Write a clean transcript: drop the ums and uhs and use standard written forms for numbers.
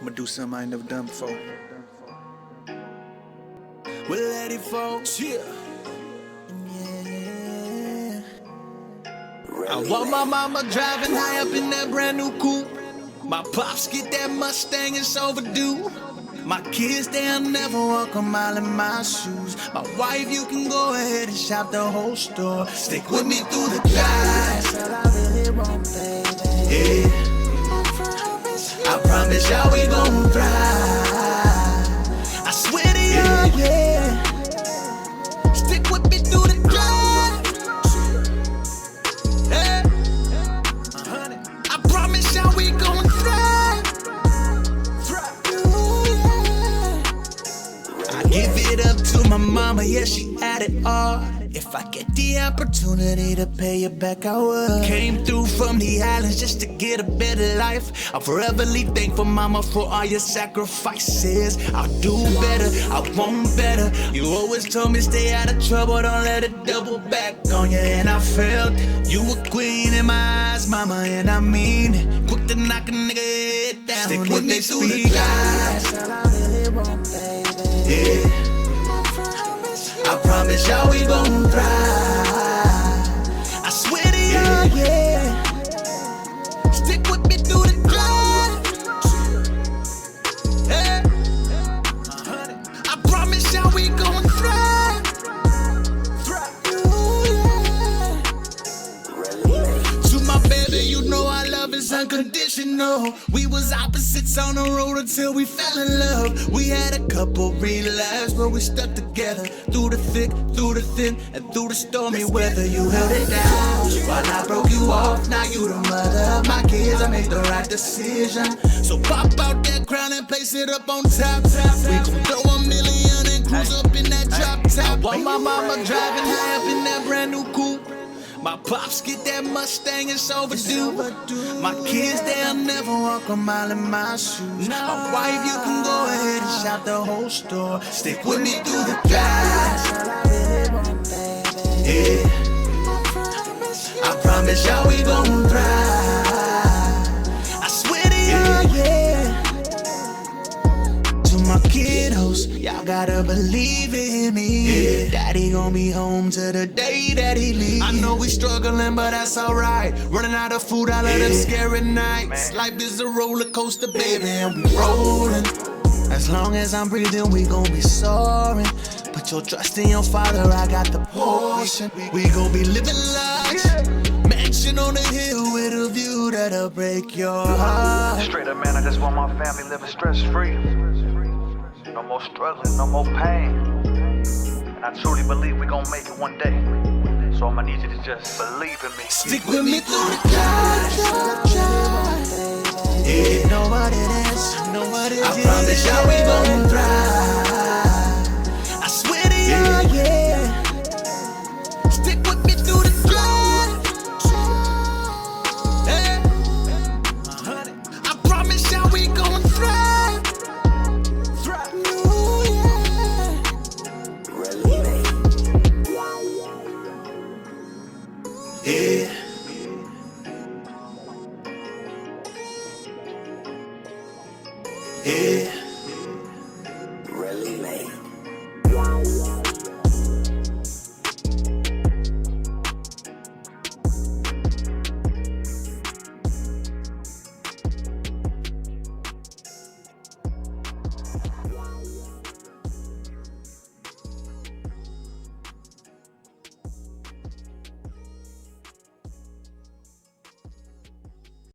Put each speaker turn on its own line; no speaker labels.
I'ma do something I ain't never done before. Will84, yeah. I want my mama driving high up in that brand new coupe. My pops get that Mustang, it's overdue. My kids, they'll never walk a mile in my shoes. My wife, you can go ahead and shop the whole store. Stick with me through the guys. Yeah. I promise y'all we gon' thrive. I swear to y'all, yeah. Stick with me through the drive. Yeah. I promise y'all we gon' thrive. Ooh, yeah. I give it up to my mama, yeah, she had it all. If I get the opportunity to pay you back, I would. Came through from the islands just to get a better life. I'm foreverly thankful, mama, for all your sacrifices. I'll do better, I want better. You always told me stay out of trouble, don't let it double back on you. And I felt you were queen in my eyes, mama, and I mean it. Quick to knock a nigga head down. Stick with me through the guys. Yeah. I promise y'all we gon' thrive. I swear to y'all, yeah. Stick with me through the drive. Yeah. I promise y'all we gon' thrive. Ooh, yeah. To my baby, you know our love is unconditional. We was opposites on the road until we fell in love. We had a couple relapses, but we stuck together through the thick, through the thin, and through the stormy weather. You held it down while I broke you off. Now you the mother of my kids. I made the right decision. So pop out that crown and place it up on top. We gon' throw $1 million and cruise up in that drop top. I want my mama driving high up in that brand new coupe. My pops get that Mustang, it's overdue. My kids, they'll never walk a mile in my shoes. My wife, you can go ahead and shop the whole store. Stick with me through the guys. Yeah. I promise y'all we gon' thrive. I swear to y'all, yeah. To my kiddos, y'all gotta believe in me. Yeah. Daddy gon' be home to the day that he leaves. I know we struggling, but that's alright. Running out of food, all of them scary nights. Life is a roller coaster, baby, and we rolling. As long as I'm breathing, we gon' be soaring. Put your trust in your father, I got the portion. We gon' be living large. Mansion on the hill with a view that'll break your heart.
Straight up, man, I just want my family living stress-free. No more struggling, no more pain. And I truly believe we gon' make it one day. So I'ma need you to just believe in me.
Stick with me through the clouds. Yeah, know what it is, know what it is. I promise y'all we gon' thrive. I swear to y'all, yeah. Stick with me through the drive. Yeah. I promise y'all we gon' thrive. Ooh, yeah. Yeah. Yeah.